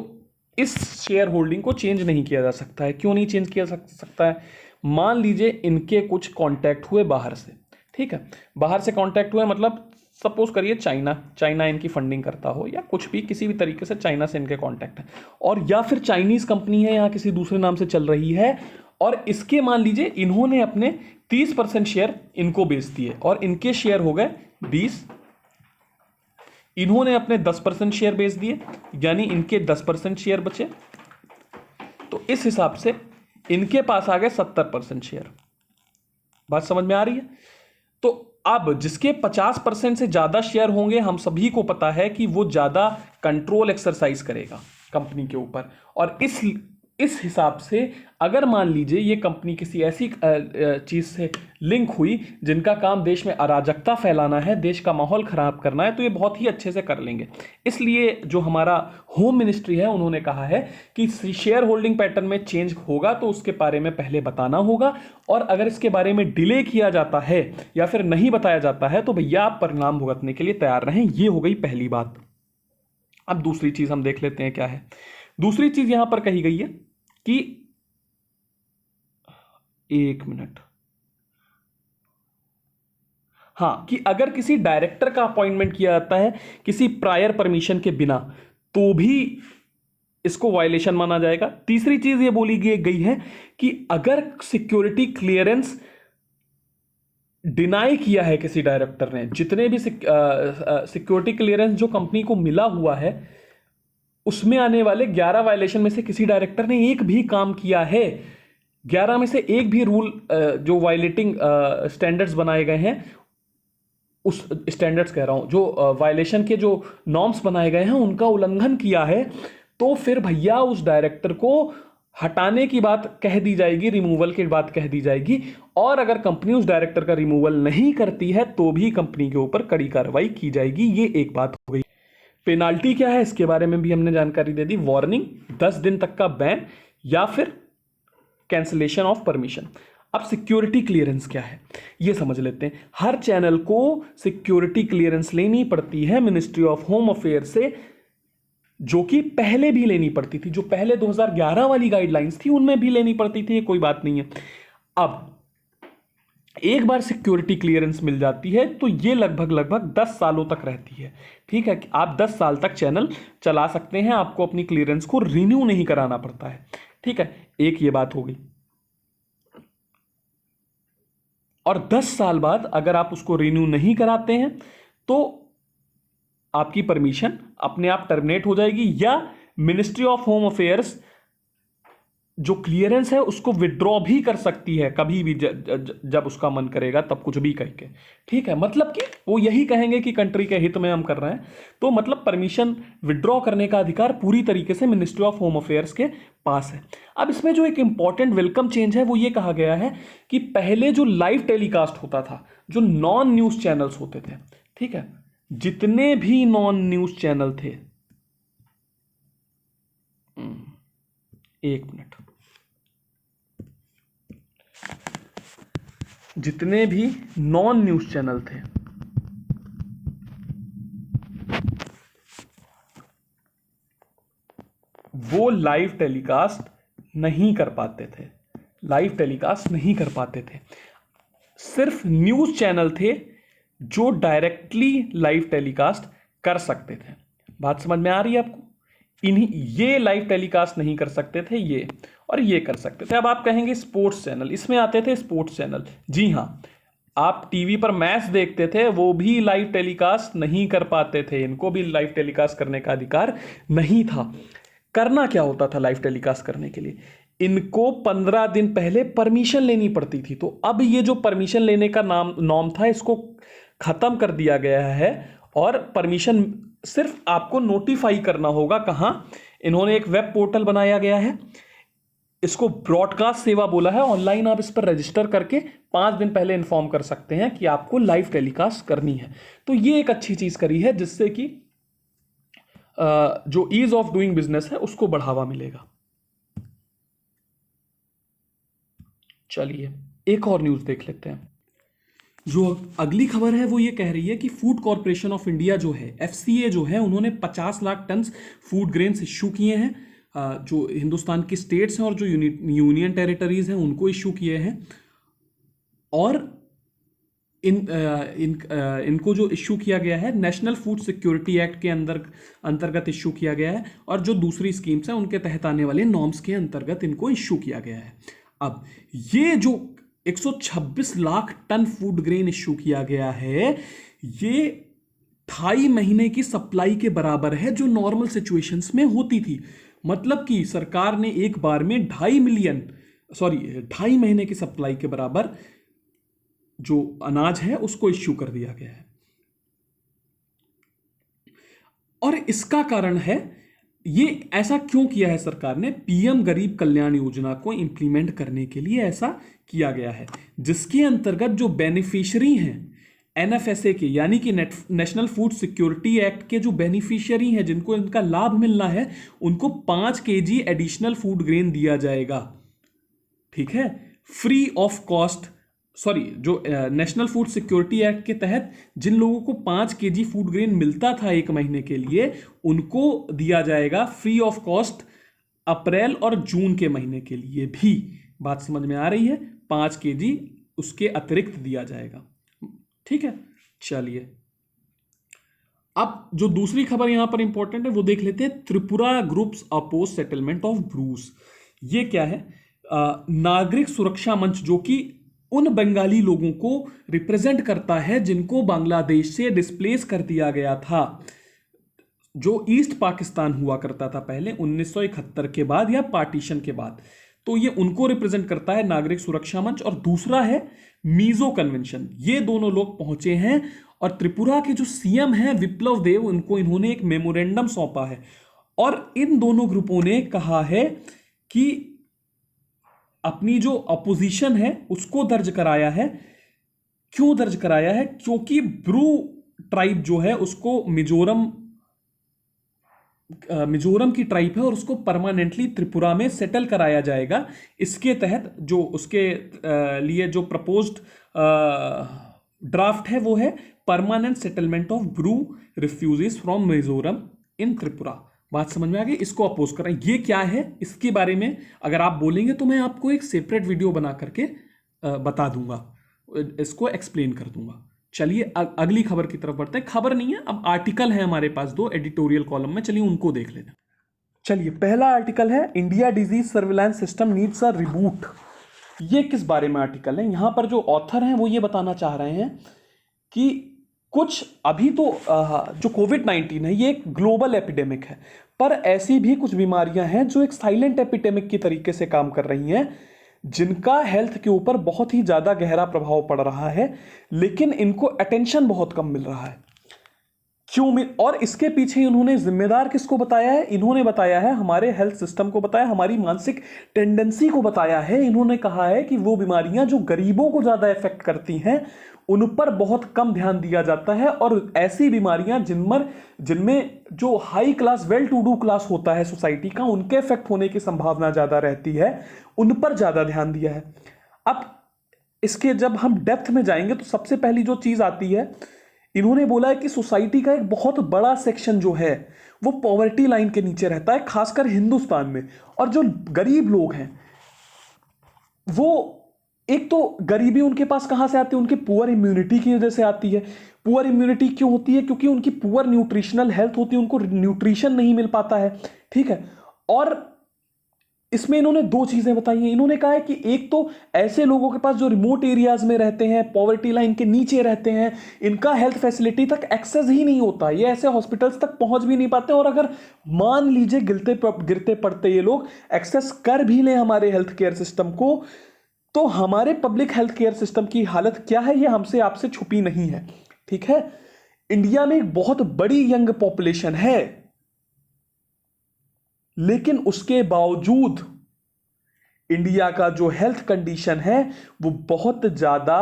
इस शेयर होल्डिंग को चेंज नहीं किया जा सकता है। क्यों नहीं चेंज किया सकता है? मान लीजिए इनके कुछ कांटेक्ट हुए बाहर से, ठीक है, बाहर से कांटेक्ट हुए मतलब सपोज करिए चाइना इनकी फंडिंग करता हो या कुछ भी, किसी भी तरीके से चाइना से इनके कांटेक्ट है, और या फिर चाइनीज कंपनी है यहाँ किसी दूसरे नाम से चल रही है, और इसके मान लीजिए इन्होंने अपने 30% शेयर इनको बेच दिए और इनके शेयर हो गए 20, इन्होंने अपने 10% शेयर बेच दिए यानी इनके 10% शेयर बचे, तो इस हिसाब से इनके पास आ गए 70% शेयर। बात समझ में आ रही है? तो अब जिसके 50% से ज्यादा शेयर होंगे, हम सभी को पता है कि वो ज्यादा कंट्रोल एक्सरसाइज करेगा कंपनी के ऊपर, और इस हिसाब से अगर मान लीजिए ये कंपनी किसी ऐसी चीज से लिंक हुई जिनका काम देश में अराजकता फैलाना है, देश का माहौल खराब करना है, तो ये बहुत ही अच्छे से कर लेंगे। इसलिए जो हमारा होम मिनिस्ट्री है उन्होंने कहा है कि शेयर होल्डिंग पैटर्न में चेंज होगा तो उसके बारे में पहले बताना होगा, और अगर इसके बारे में डिले किया जाता है या फिर नहीं बताया जाता है तो भैया आप परिणाम भुगतने के लिए तैयार रहें। ये हो गई पहली बात। अब दूसरी चीज हम देख लेते हैं क्या है। दूसरी चीज यहां पर कही गई है कि, एक मिनट, हां, कि अगर किसी डायरेक्टर का अपॉइंटमेंट किया जाता है किसी प्रायर परमिशन के बिना तो भी इसको वायलेशन माना जाएगा। तीसरी चीज ये बोली गई है कि अगर सिक्योरिटी क्लियरेंस डिनाई किया है किसी डायरेक्टर ने, जितने भी सिक्योरिटी क्लियरेंस जो कंपनी को मिला हुआ है उसमें आने वाले 11 वायलेशन में से किसी डायरेक्टर ने एक भी काम किया है, 11 में से एक भी रूल जो वायलेटिंग स्टैंडर्ड्स बनाए गए हैं उस स्टैंडर्ड्स कह रहा हूं, जो वायलेशन के जो नॉर्म्स बनाए गए हैं उनका उल्लंघन किया है, तो फिर भैया उस डायरेक्टर को हटाने की बात कह दी जाएगी, रिमूवल की बात कह दी जाएगी। और अगर कंपनी उस डायरेक्टर का रिमूवल नहीं करती है तो भी कंपनी के ऊपर कड़ी कार्रवाई की जाएगी। ये एक बात हो गई। पेनाल्टी क्या है इसके बारे में भी हमने जानकारी दे दी। वार्निंग, 10 दिन तक का बैन या फिर कैंसिलेशन ऑफ परमिशन। अब सिक्योरिटी क्लियरेंस क्या है ये समझ लेते हैं। हर चैनल को सिक्योरिटी क्लियरेंस लेनी पड़ती है मिनिस्ट्री ऑफ होम अफेयर से, जो कि पहले भी लेनी पड़ती थी। जो पहले 2011 वाली गाइडलाइंस थी उनमें भी लेनी पड़ती थी, कोई बात नहीं है। अब एक बार सिक्योरिटी क्लियरेंस मिल जाती है तो ये लगभग 10 सालों तक रहती है। ठीक है कि आप 10 साल तक चैनल चला सकते हैं, आपको अपनी क्लियरेंस को रिन्यू नहीं कराना पड़ता है। ठीक है, एक ये बात हो गई। और 10 साल बाद अगर आप उसको रिन्यू नहीं कराते हैं तो आपकी परमिशन अपने आप टर्मिनेट हो जाएगी, या मिनिस्ट्री ऑफ होम अफेयर्स जो क्लियरेंस है उसको विड्रॉ भी कर सकती है कभी भी, जब उसका मन करेगा तब कुछ भी कह के। ठीक है, मतलब कि वो यही कहेंगे कि कंट्री के हित में हम कर रहे हैं, तो मतलब परमिशन विड्रॉ करने का अधिकार पूरी तरीके से मिनिस्ट्री ऑफ होम अफेयर्स के पास है। अब इसमें जो एक इंपॉर्टेंट वेलकम चेंज है वो ये कहा गया है कि पहले जो लाइव टेलीकास्ट होता था, जो नॉन न्यूज चैनल्स होते थे, ठीक है, जितने भी नॉन न्यूज चैनल थे, एक मिनट, जितने भी नॉन न्यूज चैनल थे वो लाइव टेलीकास्ट नहीं कर पाते थे, लाइव टेलीकास्ट नहीं कर पाते थे। सिर्फ न्यूज चैनल थे जो डायरेक्टली लाइव टेलीकास्ट कर सकते थे। बात समझ में आ रही है आपको? इन्हीं ये लाइव टेलीकास्ट नहीं कर सकते थे, ये और ये कर सकते थे। अब आप कहेंगे स्पोर्ट्स चैनल, इसमें आते थे स्पोर्ट्स चैनल। जी हाँ, आप टीवी पर मैच देखते थे, वो भी लाइव टेलीकास्ट नहीं कर पाते थे, इनको भी लाइव टेलीकास्ट करने का अधिकार नहीं था। करना क्या होता था लाइव टेलीकास्ट करने के लिए? इनको 15 दिन पहले परमिशन लेनी पड़ती थी। तो अब ये जो परमिशन लेने का नॉर्म था इसको खत्म कर दिया गया है, और परमिशन सिर्फ आपको नोटिफाई करना होगा। कहां? इन्होंने एक वेब पोर्टल बनाया गया है, इसको ब्रॉडकास्ट सेवा बोला है। ऑनलाइन आप इस पर रजिस्टर करके 5 दिन पहले इन्फॉर्म कर सकते हैं कि आपको लाइव टेलीकास्ट करनी है। तो ये एक अच्छी चीज करी है जिससे कि जो ईज ऑफ डूइंग बिजनेस है उसको बढ़ावा मिलेगा। चलिए एक और न्यूज देख लेते हैं। जो अगली खबर है वो ये कह रही है कि फूड कॉर्पोरेशन ऑफ इंडिया जो है, एफसीए जो है, उन्होंने 50 lakh ton food grains issue किए हैं। जो हिंदुस्तान की स्टेट्स हैं और जो यूनियन टेरिटरीज हैं उनको इश्यू किए हैं। और इनको जो इश्यू किया गया है नेशनल फूड सिक्योरिटी एक्ट के अंतर्गत इश्यू किया गया है, और जो दूसरी स्कीम्स हैं उनके तहत आने वाले नॉर्म्स के अंतर्गत इनको इश्यू किया गया है। अब ये जो 126 lakh ton food grain issue किया गया है, ये 2.5 महीने की सप्लाई के बराबर है जो नॉर्मल सिचुएशंस में होती थी। मतलब कि सरकार ने एक बार में 2.5 महीने की सप्लाई के बराबर जो अनाज है उसको इश्यू कर दिया गया है। और इसका कारण है, ये ऐसा क्यों किया है सरकार ने? पीएम गरीब कल्याण योजना को इंप्लीमेंट करने के लिए ऐसा किया गया है, जिसके अंतर्गत जो बेनिफिशियरी हैं एनएफएसए के, यानी कि नेशनल फूड सिक्योरिटी एक्ट के जो बेनिफिशियरी हैं जिनको इनका लाभ मिलना है, उनको 5 kg एडिशनल फूड ग्रेन दिया जाएगा। ठीक है, फ्री ऑफ कॉस्ट। जो नेशनल फूड सिक्योरिटी एक्ट के तहत जिन लोगों को 5 kg फूड ग्रेन मिलता था 1 महीने के लिए, उनको दिया जाएगा फ्री ऑफ कॉस्ट अप्रैल और जून के महीने के लिए भी। बात समझ में आ रही है? 5 kg उसके अतिरिक्त दिया जाएगा। ठीक है, चलिए अब जो दूसरी खबर यहां पर इंपॉर्टेंट है वो देख लेते हैं। Tripura groups oppose settlement of Brus. ये क्या है? नागरिक सुरक्षा मंच, जो कि उन बंगाली लोगों को रिप्रेजेंट करता है जिनको बांग्लादेश से डिस्प्लेस कर दिया गया था, जो ईस्ट पाकिस्तान हुआ करता था पहले 1971 के बाद या पार्टीशन के बाद। तो ये उनको रिप्रेजेंट करता है नागरिक सुरक्षा मंच, और दूसरा है मीजो कन्वेंशन। ये दोनों लोग पहुंचे हैं और त्रिपुरा के जो सीएम हैं विप्लव देव, उनको इन्होंने एक मेमोरेंडम सौंपा है और इन दोनों ग्रुपों ने कहा है कि अपनी जो अपोजिशन है उसको दर्ज कराया है। क्यों दर्ज कराया है? क्योंकि ब्रू ट्राइब जो है उसको मिजोरम की ट्राइब है और उसको परमानेंटली त्रिपुरा में सेटल कराया जाएगा। इसके तहत जो उसके लिए जो प्रपोज्ड ड्राफ्ट है वो है permanent settlement of Bru refugees from Mizoram in Tripura. बात समझ में आ गई? इसको अपोज कर रहे हैं। ये क्या है इसके बारे में अगर आप बोलेंगे तो मैं आपको एक सेपरेट वीडियो बना करके बता दूंगा, इसको एक्सप्लेन कर दूंगा। चलिए अगली खबर की तरफ बढ़ते हैं। खबर नहीं है, अब आर्टिकल है हमारे पास दो एडिटोरियल कॉलम में, चलिए उनको देख लेते हैं। चलिए पहला आर्टिकल है India disease surveillance system needs a reboot. ये किस बारे में आर्टिकल है? यहां पर जो ऑथर हैं वो ये बताना चाह रहे हैं कि कुछ अभी तो जो कोविड-19 है ये एक ग्लोबल एपिडेमिक है, पर ऐसी भी कुछ बीमारियां हैं जो एक साइलेंट एपिडेमिक की तरीके से काम कर रही हैं, जिनका हेल्थ के ऊपर बहुत ही ज्यादा गहरा प्रभाव पड़ रहा है, लेकिन इनको अटेंशन बहुत कम मिल रहा है। क्यों मिल? और इसके पीछे इन्होंने जिम्मेदार किसको बताया है? इन्होंने बताया है हमारे हेल्थ सिस्टम को बताया, हमारी मानसिक टेंडेंसी को बताया है। इन्होंने कहा है कि वो बीमारियां जो गरीबों को ज्यादा इफेक्ट करती हैं उन पर बहुत कम ध्यान दिया जाता है, और ऐसी बीमारियां जिनमें जो high class well to do class होता है सोसाइटी का, उनके इफेक्ट होने की संभावना ज्यादा रहती है, उन पर ज्यादा ध्यान दिया है। अब इसके जब हम डेप्थ में जाएंगे तो सबसे पहली जो चीज आती है, इन्होंने बोला है कि सोसाइटी का एक बहुत बड़ा सेक्शन जो है वो पॉवर्टी लाइन के नीचे रहता है, खासकर हिंदुस्तान में। और जो गरीब लोग हैं वो, एक तो गरीबी उनके पास कहां से आती है? उनकी पुअर इम्यूनिटी की वजह से आती है। पुअर इम्यूनिटी क्यों होती है? क्योंकि उनकी पुअर न्यूट्रिशनल हेल्थ होती है, उनको न्यूट्रिशन नहीं मिल पाता है, ठीक है। और इसमें इन्होंने दो चीजें बताई हैं। इन्होंने कहा है कि एक तो ऐसे लोगों के पास जो रिमोट एरियाज में रहते हैं, पॉवर्टी लाइन के नीचे रहते हैं, इनका हेल्थ फैसिलिटी तक एक्सेस ही नहीं होता, ये ऐसे हॉस्पिटल्स तक पहुंच भी नहीं पाते। और अगर मान लीजिए गिरते पड़ते ये लोग एक्सेस कर भी लें हमारे हेल्थ केयर सिस्टम को, तो हमारे पब्लिक हेल्थ केयर सिस्टम की हालत क्या है ये हमसे आपसे छुपी नहीं है, ठीक है। इंडिया में एक बहुत बड़ी यंग पॉपुलेशन है, लेकिन उसके बावजूद इंडिया का जो हेल्थ कंडीशन है वो बहुत ज्यादा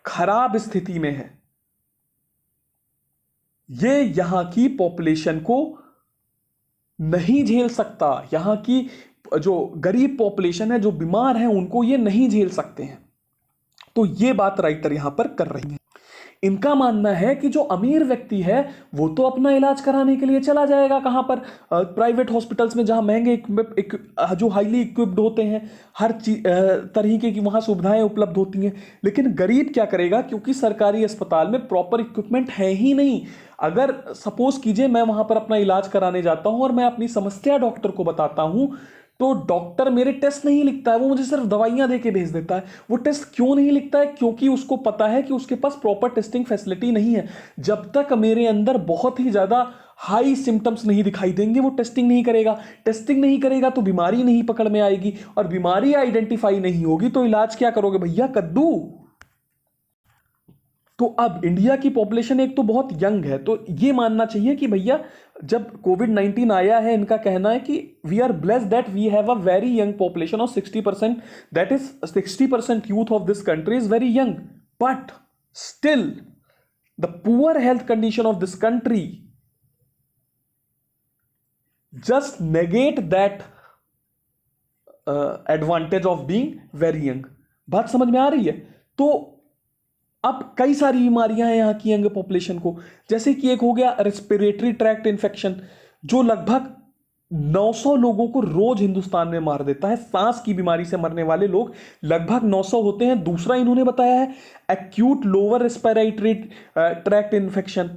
खराब स्थिति में है। ये यहां की पॉपुलेशन को नहीं झेल सकता, यहां की जो गरीब पॉपुलेशन है, जो बीमार है, उनको ये नहीं झेल सकते हैं। तो ये बात राइटर यहां पर कर रही है। इनका मानना है कि जो अमीर व्यक्ति है वो तो अपना इलाज कराने के लिए चला जाएगा कहां पर? प्राइवेट हॉस्पिटल्स में, जहां महंगे जो हाईली इक्विप्ड होते हैं, हर तरीके की वहां सुविधाएं उपलब्ध होती हैं। लेकिन गरीब क्या करेगा? क्योंकि सरकारी अस्पताल में प्रॉपर इक्विपमेंट है ही नहीं। अगर सपोज कीजिए मैं वहां पर अपना इलाज कराने जाता हूं और मैं अपनी समस्या डॉक्टर को बताता हूं, तो डॉक्टर मेरे टेस्ट नहीं लिखता है, वो मुझे सिर्फ दवाइयां देके भेज देता है। वो टेस्ट क्यों नहीं लिखता है? क्योंकि उसको पता है कि उसके पास प्रॉपर टेस्टिंग फैसिलिटी नहीं है। जब तक मेरे अंदर बहुत ही ज्यादा हाई सिम्टम्स नहीं दिखाई देंगे वो टेस्टिंग नहीं करेगा। टेस्टिंग नहीं करेगा तो बीमारी नहीं पकड़ में आएगी, और बीमारी आइडेंटिफाई नहीं होगी तो इलाज क्या करोगे भैया? कद्दू। तो अब इंडिया की पॉपुलेशन एक तो बहुत यंग है, तो ये मानना चाहिए कि भैया जब कोविड-19 आया है, इनका कहना है कि we are blessed that we have a very young population of 60%, that is 60% youth of this country is very young, but still the poor health condition of this country just negate that advantage of being very young. बात समझ में आ रही है? तो अब कई सारी बीमारियां हैं यहाँ की यंग पॉपुलेशन को, जैसे कि एक हो गया रेस्पिरेटरी ट्रैक्ट इन्फेक्शन, जो लगभग 900 लोगों को रोज हिंदुस्तान में मार देता है। सांस की बीमारी से मरने वाले लोग लगभग 900 होते हैं। दूसरा इन्होंने बताया है acute lower respiratory tract infection,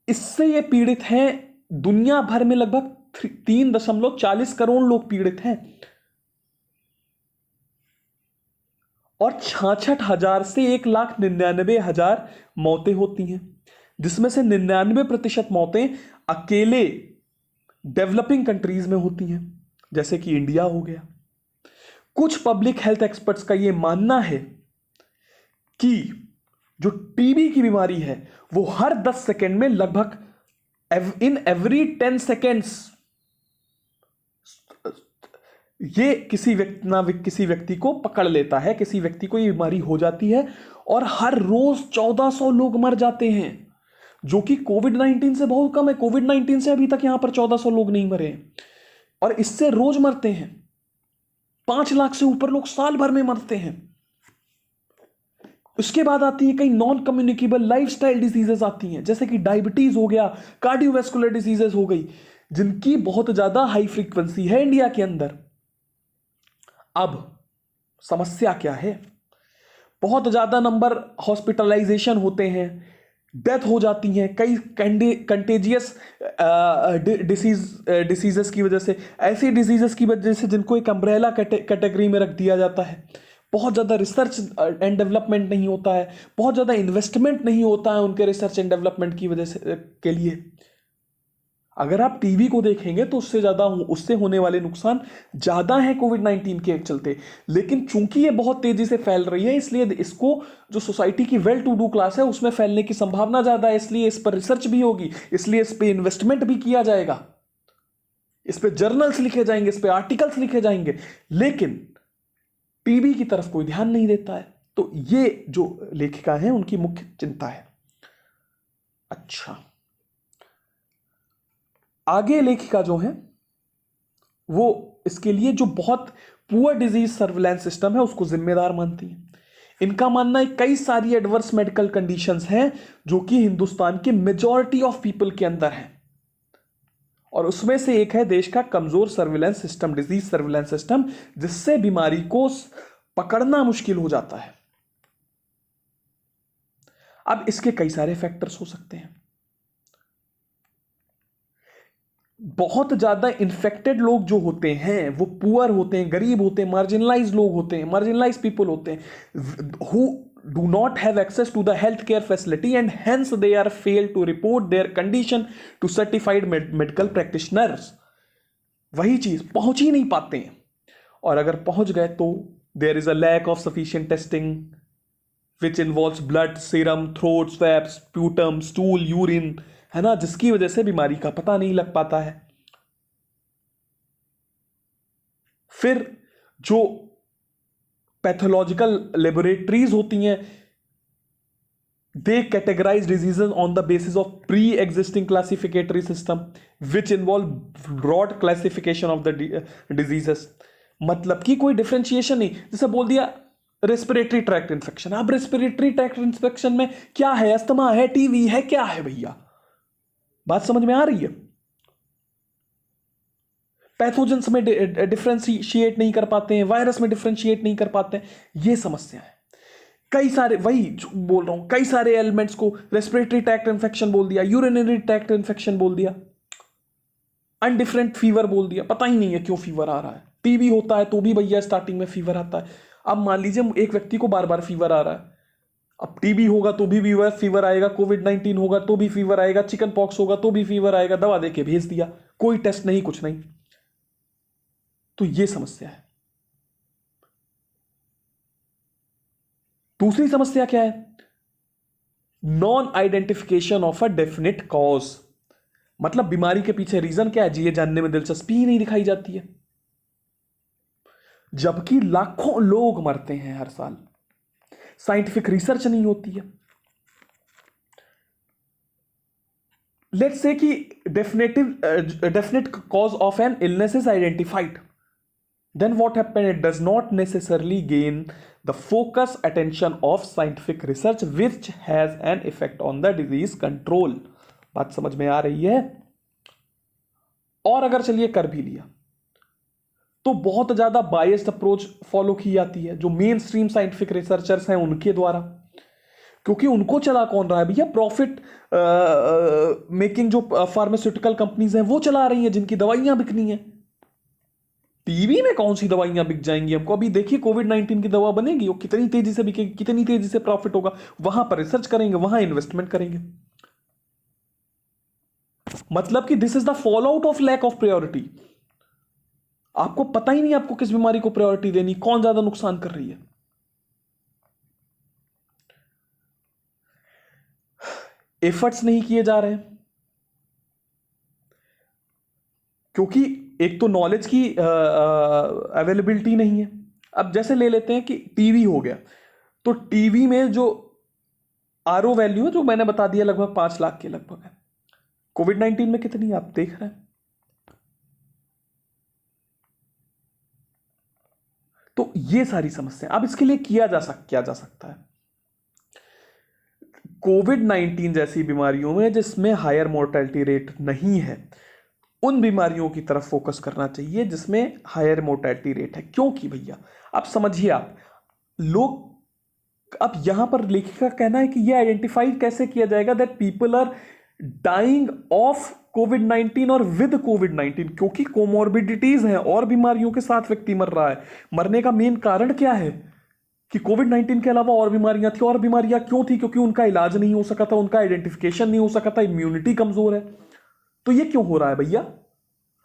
इससे ये पीड़ित हैं। दुनिया भर में लगभग 3.40 करोड़ लोग पीड़ित हैं, और 66,000 से 1,99,000 मौतें होती हैं, जिसमें से 99% मौतें अकेले डेवलपिंग कंट्रीज में होती हैं, जैसे कि इंडिया हो गया। कुछ पब्लिक हेल्थ एक्सपर्ट्स का यह मानना है कि जो टीबी की बीमारी है वो हर 10 सेकेंड में लगभग इन एवरी 10 सेकेंड्स ये किसी व्यक्ति को पकड़ लेता है, किसी व्यक्ति को ये बीमारी हो जाती है और हर रोज 1400 लोग मर जाते हैं, जो कि कोविड-19 से बहुत कम है। कोविड-19 से अभी तक यहां पर 1400 लोग नहीं मरे हैं और इससे रोज मरते हैं 5 लाख से ऊपर लोग साल भर में मरते हैं। उसके बाद आती है कई नॉन कम्युनिकेबल लाइफस्टाइल डिजीजेस आती हैं, जैसे कि डायबिटीज हो गया, कार्डियोवैस्कुलर डिजीजेस हो गई, जिनकी बहुत ज्यादा हाई फ्रीक्वेंसी है इंडिया के अंदर। अब समस्या क्या है? बहुत ज्यादा नंबर हॉस्पिटलाइजेशन होते हैं, डेथ हो जाती हैं कई कंटेजियस डिसीजेस की वजह से, ऐसी डिजीजेस की वजह से जिनको एक अम्ब्रेला कैटेगरी में रख दिया जाता है। बहुत ज़्यादा रिसर्च एंड डेवलपमेंट नहीं होता है, बहुत ज़्यादा इन्वेस्टमेंट नहीं होता है उनके रिसर्च एंड डेवलपमेंट की वजह से के लिए। अगर आप टीबी को देखेंगे तो उससे होने वाले नुकसान ज़्यादा हैं कोविड-19 के चलते, लेकिन चूंकि ये बहुत तेजी से फैल रही है इसलिए इसको जो सोसाइटी की वेल टू डू क्लास है उसमें फैलने की संभावना ज़्यादा है, इसलिए इस पर रिसर्च भी होगी, इसलिए इस पर इन्वेस्टमेंट भी किया जाएगा, इस पर जर्नल्स लिखे जाएंगे, इस पर आर्टिकल्स लिखे जाएंगे, लेकिन टीबी की तरफ कोई ध्यान नहीं देता है। तो ये जो लेखिका है उनकी मुख्य चिंता है। अच्छा, आगे लेखिका जो है वो इसके लिए जो बहुत पुअर डिजीज सर्विलांस सिस्टम है उसको जिम्मेदार मानती है। इनका मानना है कई सारी एडवर्स मेडिकल कंडीशंस हैं जो कि हिंदुस्तान के मेजॉरिटी ऑफ पीपल के अंदर हैं, और उसमें से एक है देश का कमजोर surveillance system, disease surveillance system, जिससे बीमारी को पकड़ना मुश्किल हो जाता है। अब इसके कई सारे फैक्टर्स हो सकते हैं। बहुत ज्यादा इन्फेक्टेड लोग जो होते हैं वो पुअर होते हैं, गरीब होते हैं, मार्जिनलाइज लोग होते हैं, मार्जिनलाइज पीपल होते हैं, who do not have access to the healthcare facility and hence they are failed to report their condition to certified medical practitioners। वही चीज पहुंच ही नहीं पाते हैं, और अगर पहुंच गए तो there is a lack of sufficient testing which involves blood, serum, throat swab, sputum, stool, urine, है ना, जिसकी वजह से बीमारी का पता नहीं लग पाता है। फिर जो पैथोलॉजिकल लेबोरेटरीज होती हैं they categorise diseases on the basis of pre existing classificatory system which involve broad classification of the diseases. मतलब कि कोई डिफरेंशिएशन नहीं, जैसे बोल दिया रेस्पिरेटरी ट्रैक्ट इन्फेक्शन, अब रेस्पिरेटरी ट्रैक्ट इन्फेक्शन में क्या है, अस्थमा है, टीवी है, क्या है भैया? बात समझ में आ रही है? पैथोजेंस में डिफरेंशिएट नहीं कर पाते हैं, वायरस में डिफरेंशिएट नहीं कर पाते हैं, ये समस्या है। कई सारे, वही बोल रहा हूं, कई सारे एलिमेंट्स को रेस्पिरेटरी ट्रैक्ट इन्फेक्शन बोल दिया, यूरिनरी ट्रैक्ट इन्फेक्शन बोल दिया, अनडिफरेंट फीवर बोल दिया, पता ही नहीं है क्यों फीवर आ रहा है। टीबी होता है तो भी भैया स्टार्टिंग में फीवर आता है। अब मान लीजिए एक व्यक्ति को बार बार फीवर आ रहा है, अब टीबी होगा तो भी फीवर आएगा, कोविड-19 होगा तो भी फीवर आएगा, चिकन पॉक्स होगा तो भी फीवर आएगा, दवा देके भेज दिया, कोई टेस्ट नहीं, कुछ नहीं। तो ये समस्या है। दूसरी समस्या क्या है? Non identification of a definite cause. मतलब बीमारी के पीछे रीजन क्या है जी, ये जानने में दिलचस्पी ही नहीं दिखाई जाती है, जबकि लाखों लोग मरते हैं हर साल, साइंटिफिक रिसर्च नहीं होती है। लेट्स से कि definite cause of an illness is identified, then what happened? It does not necessarily gain the focus attention of scientific research which has an effect on the disease control। बात समझ में आ रही है? और अगर चलिए कर भी लिया तो बहुत ज्यादा बायस्ड अप्रोच फॉलो की जाती है जो मेन स्ट्रीम साइंटिफिक रिसर्चर्स हैं उनके द्वारा, क्योंकि उनको चला कौन रहा है भैया? प्रॉफिट मेकिंग जो फार्मास्यूटिकल कंपनीज हैं वो चला रही हैं, जिनकी दवाइयां बिकनी है। टीबी में कौन सी दवाइयां बिक जाएंगी हमको? अभी देखिए कोविड-19 की दवा बनेगी, वो कितनी तेजी से बिकेगी, कितनी तेजी से प्रॉफिट होगा, वहां पर रिसर्च करेंगे, वहां इन्वेस्टमेंट करेंगे। मतलब कि this is the fall out of lack of priority. आपको पता ही नहीं आपको किस बीमारी को प्रायोरिटी देनी, कौन ज्यादा नुकसान कर रही है। एफर्ट्स नहीं किए जा रहे हैं क्योंकि एक तो नॉलेज की अवेलेबिलिटी नहीं है। अब जैसे ले लेते हैं कि टीवी हो गया, तो टीवी में जो आरओ वैल्यू है जो मैंने बता दिया लगभग 5 लाख के लगभग है। कोविड-19 में कितनी आप देख रहे हैं। तो ये सारी समस्या, अब इसके लिए किया जा सकता है। कोविड-19 जैसी बीमारियों में जिसमें हायर मोर्टेलिटी रेट नहीं है, उन बीमारियों की तरफ फोकस करना चाहिए जिसमें हायर मोर्टेलिटी रेट है। क्योंकि भैया आप समझिए, आप लोग, अब यहां पर लेखिका का कहना है कि यह आइडेंटिफाई कैसे किया जाएगा that people are dying of कोविड-19 और विद कोविड-19, क्योंकि कोमोर्बिडिटीज हैं और बीमारियों के साथ व्यक्ति मर रहा है। मरने का मेन कारण क्या है कि कोविड-19 के अलावा और बीमारियां थी, और बीमारियां क्यों थी, क्योंकि उनका इलाज नहीं हो सका था, उनका आइडेंटिफिकेशन नहीं हो सका था, इम्यूनिटी कमजोर है। तो ये क्यों हो रहा है भैया?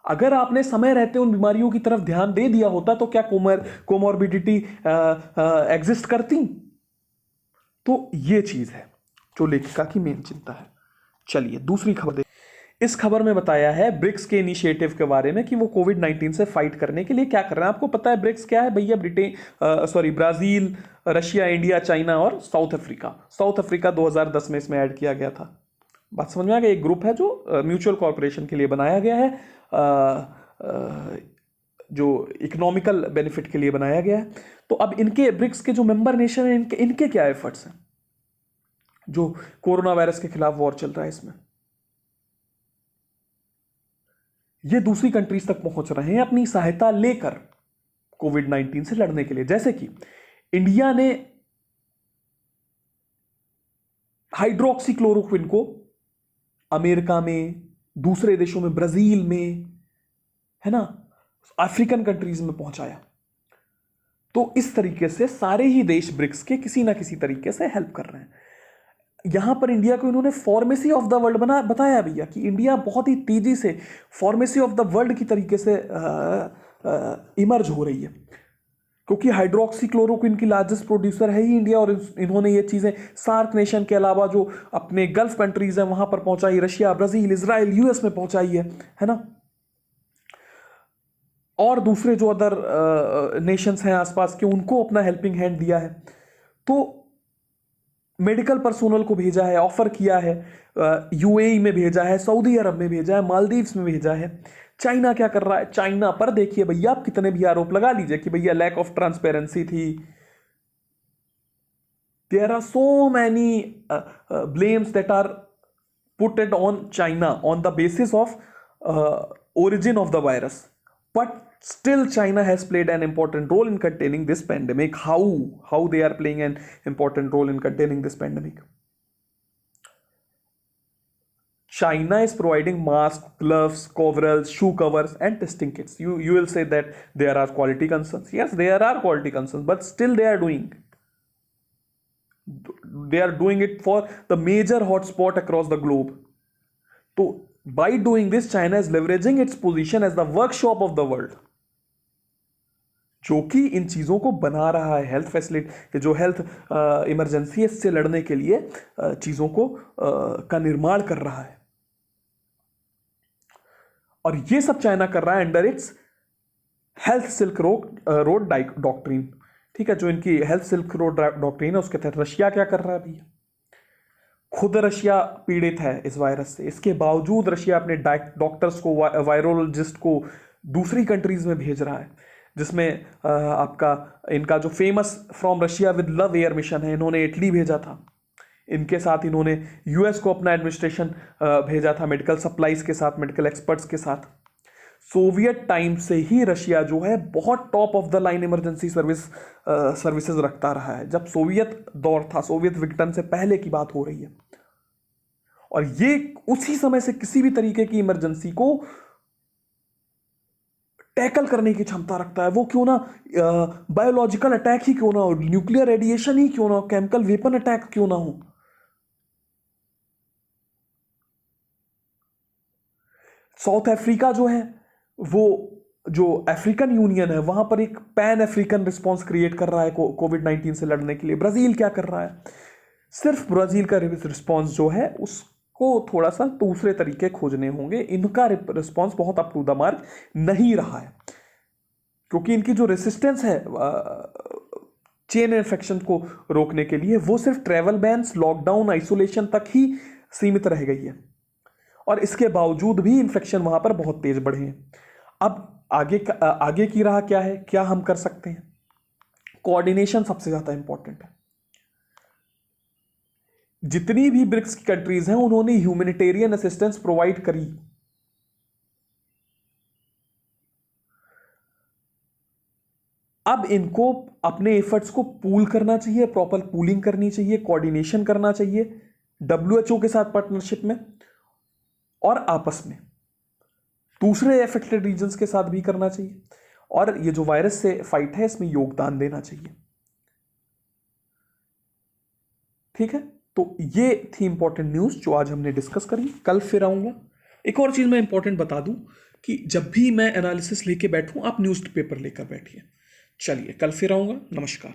अगर आपने समय रहते उन बीमारियों की तरफ ध्यान दे दिया होता तो क्या कोमोर्बिडिटी एग्जिस्ट करती? तो ये चीज है जो लेखिका की मेन चिंता है। चलिए दूसरी खबर दे। इस खबर में बताया है ब्रिक्स के इनिशिएटिव के बारे में कि वो कोविड-19 से फाइट करने के लिए क्या कर रहे हैं। आपको पता है ब्रिक्स क्या है भैया? ब्राजील, रशिया, इंडिया, चाइना और साउथ अफ्रीका। साउथ अफ्रीका 2010 में इसमें ऐड किया गया था। बात समझ में आ गई? एक ग्रुप है जो म्यूचुअल कॉर्पोरेशन के लिए बनाया गया है, जो इकोनॉमिकल बेनिफिट के लिए बनाया गया है। तो अब इनके ब्रिक्स के जो मेंबर नेशन हैं, इनके क्या एफर्ट्स हैं जो कोरोना वायरस के खिलाफ वॉर चल रहा है इसमें? ये दूसरी कंट्रीज तक पहुंच रहे हैं अपनी सहायता लेकर कोविड-19 से लड़ने के लिए। जैसे कि इंडिया ने हाइड्रोक्सीक्लोरोक्विन को अमेरिका में, दूसरे देशों में, ब्राजील में, है ना, अफ्रीकन कंट्रीज में पहुंचाया। तो इस तरीके से सारे ही देश ब्रिक्स के किसी ना किसी तरीके से हेल्प कर रहे हैं। यहां पर इंडिया को इन्होंने फार्मेसी ऑफ द वर्ल्ड बताया भैया कि इंडिया बहुत ही तेजी से फार्मेसी ऑफ द वर्ल्ड की तरीके से इमर्ज हो रही है, क्योंकि हाइड्रोक्सीक्लोरोक्विन की लार्जेस्ट प्रोड्यूसर है ही इंडिया। और इन्होंने ये चीजें सार्क नेशन के अलावा जो अपने गल्फ कंट्रीज हैं वहां पर पहुंचाई, रशिया, ब्राजील, इजराइल, यूएस में पहुंचाई है ना, और दूसरे जो अदर नेशंस हैं आसपास के, उनको अपना हेल्पिंग हैंड दिया है। तो मेडिकल पर्सोनल को भेजा है, ऑफर किया है, यूएई में भेजा है, सऊदी अरब में भेजा है, मालदीव्स में भेजा है। चाइना क्या कर रहा है? चाइना पर देखिए भैया, आप कितने भी आरोप लगा लीजिए कि भैया लैक ऑफ ट्रांसपेरेंसी थी, there are so many blames that are putted on China on the basis of origin of the virus, but still China has played an important role in containing this pandemic. How they are playing an important role in containing this pandemic? China is providing masks, gloves, coveralls, shoe covers and testing kits. You will say that there are quality concerns. Yes, there are quality concerns, but still they are doing it for the major hotspot across the globe. So by doing this, China is leveraging its position as the workshop of the world, जो कि इन चीजों को बना रहा है, health facility, जो health emergency से लड़ने के लिए चीजों को का निर्माण कर रहा है। और ये सब चाइना कर रहा है under its health silk road doctrine. ठीक है, जो इनकी हेल्थ सिल्क रोड डॉक्ट्रिन है उसके तहत रशिया क्या कर रहा है भैया? खुद रशिया पीड़ित है इस वायरस से, इसके बावजूद रशिया अपने डॉक्टर्स को, वायरोलॉजिस्ट को दूसरी कंट्रीज में भेज रहा है, जिसमें आपका इनका जो famous from Russia with love air mission है, इन्होंने इटली भेजा था। इनके साथ इन्होंने यूएस को अपना एडमिनिस्ट्रेशन भेजा था, मेडिकल सप्लाईज के साथ, मेडिकल एक्सपर्ट्स के साथ। सोवियत टाइम से ही रशिया जो है बहुत top of the line emergency services रखता रहा है। जब सोवियत दौर था, सोवियत विघटन से पहले की बात हो रही है, और ये उसी समय से किसी भी तरीके की इमरजेंसी को टैकल करने की क्षमता रखता है। वो क्यों ना बायोलॉजिकल अटैक ही क्यों ना हो, न्यूक्लियर रेडिएशन ही क्यों ना हो, केमिकल वेपन अटैक क्यों ना हो। साउथ अफ्रीका जो है वो जो अफ्रीकन यूनियन है वहां पर एक पैन अफ्रीकन रिस्पॉन्स क्रिएट कर रहा है कोविड-19 से लड़ने के लिए। ब्राजील क्या कर रहा है? सिर्फ ब्राजील का रिस्पॉन्स जो है उसको थोड़ा सा दूसरे तरीके खोजने होंगे। इनका रिस्पॉन्स बहुत अप टू द मार्क नहीं रहा है, क्योंकि इनकी जो रेसिस्टेंस है चेन इन्फेक्शन को रोकने के लिए वो सिर्फ ट्रैवल बैन्स, लॉकडाउन, आइसोलेशन तक ही सीमित रह गई है, और इसके बावजूद भी इन्फेक्शन वहां पर बहुत तेज बढ़े हैं। अब आगे की राह क्या है? क्या हम कर सकते हैं? कोऑर्डिनेशन सबसे ज्यादा इंपॉर्टेंट है। जितनी भी ब्रिक्स की कंट्रीज हैं उन्होंने ह्यूमैनिटेरियन असिस्टेंस प्रोवाइड करी। अब इनको अपने एफर्ट्स को पूल करना चाहिए, प्रॉपर पूलिंग करनी चाहिए, कोऑर्डिनेशन करना चाहिए डब्ल्यूएचओ के साथ पार्टनरशिप में, और आपस में दूसरे अफेक्टेड रीजन्स के साथ भी करना चाहिए, और ये जो वायरस से फाइट है इसमें योगदान देना चाहिए। ठीक है, तो ये थी इंपॉर्टेंट न्यूज जो आज हमने डिस्कस करी। कल फिर आऊंगा। एक और चीज मैं इंपॉर्टेंट बता दूं कि जब भी मैं एनालिसिस लेके बैठूं आप न्यूज़पेपर लेकर बैठिए। चलिए, कल फिर आऊंगा। नमस्कार।